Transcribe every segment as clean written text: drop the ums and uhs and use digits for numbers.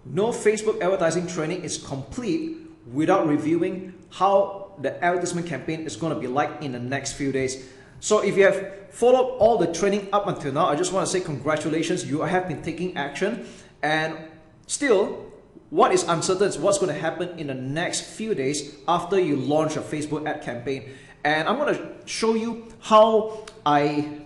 no Facebook advertising training is complete without reviewing how the advertisement campaign is going to be like in the next few days. So if you have followed all the training up until now, I just want to say congratulations, you have been taking action. And still, what is uncertain is what's going to happen in the next few days after you launch a Facebook ad campaign. And I'm going to show you how I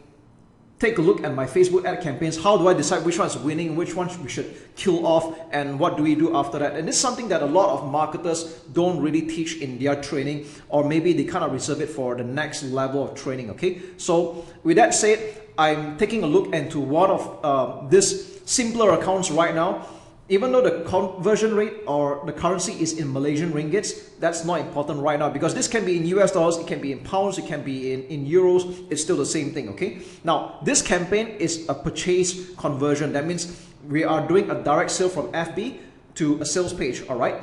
take a look at my Facebook ad campaigns. How do I decide which one's winning, which one we should kill off, and what do we do after that? And this is something that a lot of marketers don't really teach in their training, or maybe they kind of reserve it for the next level of training, okay? So with that said, I'm taking a look into one of these simpler accounts right now. Even though the conversion rate or the currency is in Malaysian ringgits, that's not important right now, because this can be in US dollars, it can be in pounds, it can be in euros, it's still the same thing, okay? Now, this campaign is a purchase conversion. That means we are doing a direct sale from FB to a sales page, all right?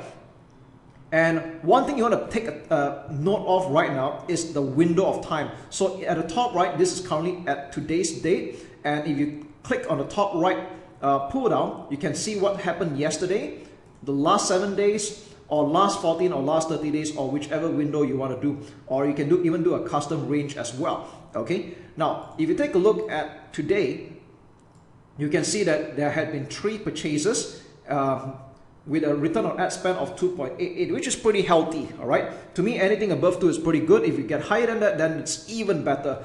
And one thing you want to take a note of right now is the window of time. So at the top right, this is currently at today's date. And if you click on the top right pull down, you can see what happened yesterday, the last 7 days, or last 14 or last 30 days, or whichever window you want to do. Or you can even do a custom range as well, okay? Now, if you take a look at today, you can see that there had been 3 purchases with a return on ad spend of 2.88, which is pretty healthy, all right? To me, anything above 2 is pretty good. If you get higher than that, then it's even better.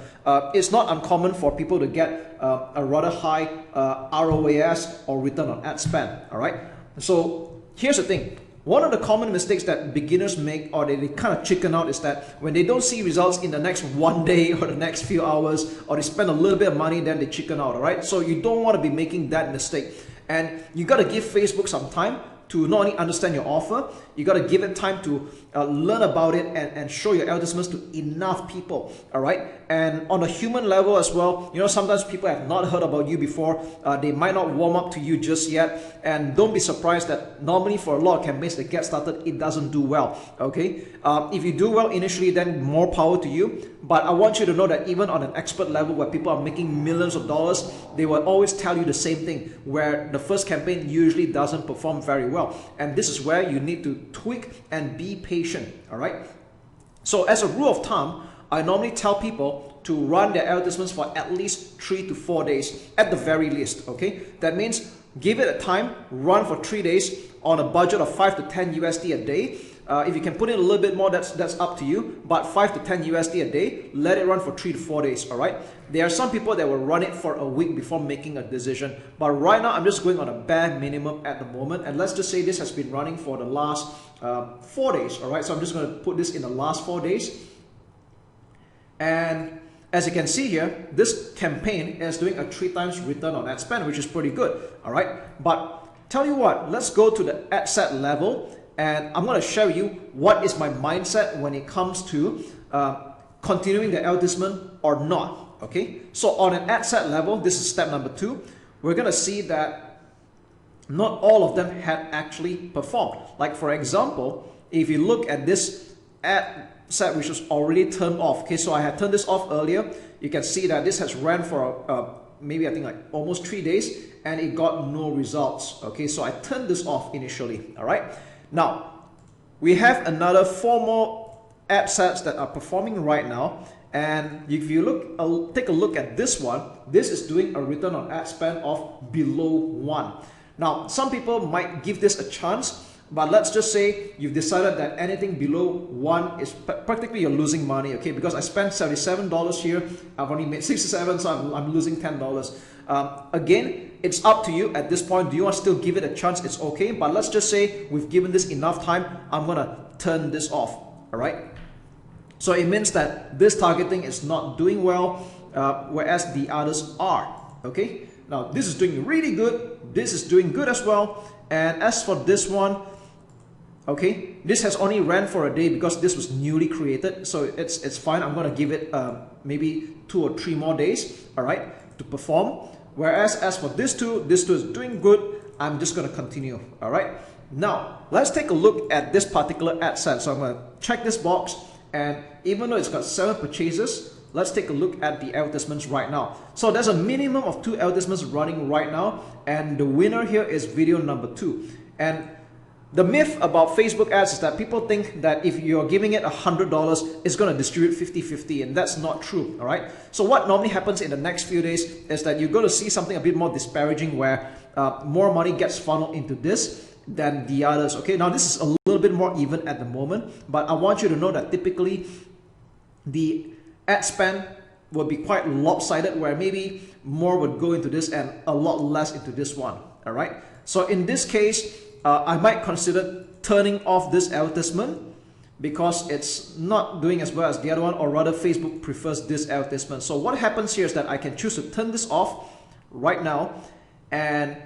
It's not uncommon for people to get a rather high ROAS, or return on ad spend, all right? So here's the thing. One of the common mistakes that beginners make, or they kind of chicken out, is that when they don't see results in the next 1 day or the next few hours, or they spend a little bit of money, then they chicken out, all right? So you don't want to be making that mistake. And you got to give Facebook some time to not only understand your offer, you got to give it time to learn about it and show your advertisements to enough people, all right? And on a human level as well, you know, sometimes people have not heard about you before. They might not warm up to you just yet. And don't be surprised that normally for a lot of campaigns that get started, it doesn't do well, okay? If you do well initially, then more power to you. But I want you to know that even on an expert level where people are making millions of dollars, they will always tell you the same thing, where the first campaign usually doesn't perform very well. And this is where you need to tweak and be patient, all right? So as a rule of thumb, I normally tell people to run their advertisements for at least 3 to 4 days at the very least, okay? That means give it a time, run for 3 days on a budget of 5 to 10 USD a day. If you can put in a little bit more, that's up to you, but 5 to 10 USD a day, let it run for 3 to 4 days, all right? There are some people that will run it for a week before making a decision, but right now I'm just going on a bare minimum at the moment, and let's just say this has been running for the last 4 days, all right? So I'm just going to put this in the last 4 days. And as you can see here, this campaign is doing a 3 times return on ad spend, which is pretty good, all right? But tell you what, let's go to the ad set level, and I'm going to show you what is my mindset when it comes to continuing the advertisement or not, okay? So on an ad set level, this is step number 2. We're going to see that not all of them had actually performed. Like for example, if you look at this ad set which was already turned off, okay, so I had turned this off earlier, you can see that this has ran for maybe I think like almost 3 days, and it got no results, okay? So I turned this off initially, all right? Now, we have another 4 more ad sets that are performing right now, and if you look, take a look at this one, this is doing a return on ad spend of below 1. Now, some people might give this a chance, but let's just say you've decided that anything below 1 is practically you're losing money, okay? Because I spent $77 here, I've only made 67, so I'm losing $10. Again, it's up to you at this point. Do you want to still give it a chance? It's okay, but let's just say we've given this enough time. I'm gonna turn this off, all right? So it means that this targeting is not doing well, whereas the others are, okay? Now this is doing really good, this is doing good as well, and as for this one, okay, this has only ran for a day because this was newly created, so it's fine. I'm gonna give it maybe 2 or 3 more days, all right, to perform. Whereas as for this two is doing good. I'm just going to continue, all right? Now, let's take a look at this particular ad set. So I'm going to check this box, and even though it's got 7 purchases, let's take a look at the advertisements right now. So there's a minimum of 2 advertisements running right now, and the winner here is video number 2. And the myth about Facebook ads is that people think that if you're giving it $100, it's going to distribute 50-50, and that's not true, all right? So what normally happens in the next few days is that you're going to see something a bit more disparaging where more money gets funneled into this than the others, okay? Now, this is a little bit more even at the moment, but I want you to know that typically the ad spend will be quite lopsided, where maybe more would go into this and a lot less into this one, all right? So in this case, I might consider turning off this advertisement because it's not doing as well as the other one, or rather Facebook prefers this advertisement. So what happens here is that I can choose to turn this off right now, and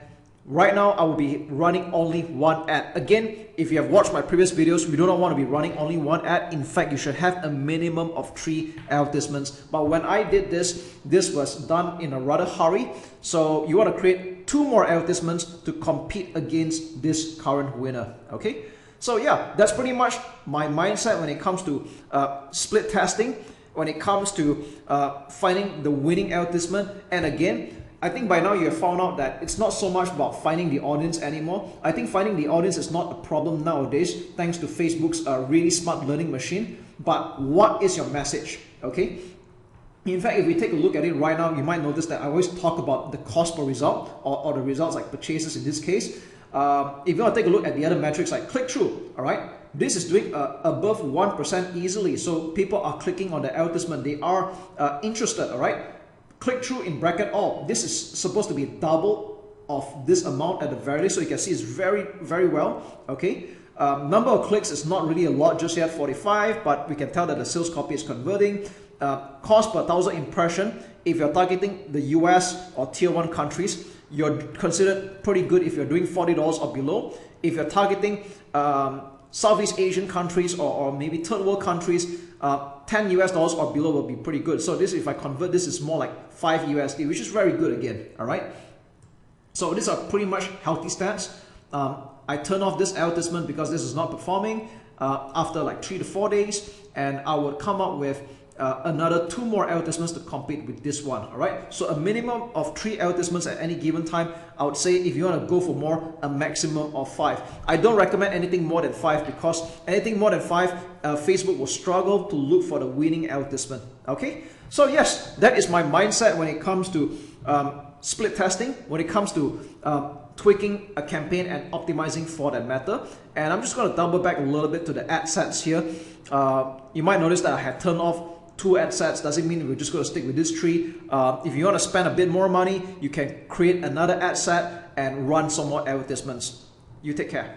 right now I will be running only one ad. Again, if you have watched my previous videos, we do not want to be running only one ad. In fact, you should have a minimum of 3 advertisements. But when I did this, this was done in a rather hurry. So you want to create 2 more advertisements to compete against this current winner, okay? So yeah, that's pretty much my mindset when it comes to split testing, when it comes to finding the winning advertisement. And again, I think by now you have found out that it's not so much about finding the audience anymore. I think finding the audience is not a problem nowadays, thanks to Facebook's really smart learning machine. But what is your message, okay? In fact, if we take a look at it right now, you might notice that I always talk about the cost per result, or the results like purchases in this case. If you want to take a look at the other metrics like click-through, all right? This is doing above 1% easily. So people are clicking on the advertisement. They are interested, all right? Click-through in bracket all. This is supposed to be double of this amount at the very least. So you can see it's very, very well, okay? Number of clicks is not really a lot just yet, 45, but we can tell that the sales copy is converting. Cost per 1,000 impression, if you're targeting the US or tier 1 countries, you're considered pretty good if you're doing $40 or below. If you're targeting Southeast Asian countries or maybe third world countries, $10 US or below will be pretty good. So this, if I convert, this is more like 5 USD, which is very good again, all right? So these are pretty much healthy stats. I turn off this advertisement because this is not performing after like 3 to 4 days, and I would come up with another 2 more advertisements to compete with this one, all right? So a minimum of 3 advertisements at any given time. I would say if you want to go for more, a maximum of 5. I don't recommend anything more than 5, because anything more than 5, Facebook will struggle to look for the winning advertisement, okay? So yes, that is my mindset when it comes to split testing, when it comes to tweaking a campaign and optimizing for that matter. And I'm just going to double back a little bit to the ad sets here. You might notice that I had turned off 2 ad sets. Doesn't mean we're just going to stick with this 3. If you want to spend a bit more money, you can create another ad set and run some more advertisements. You take care.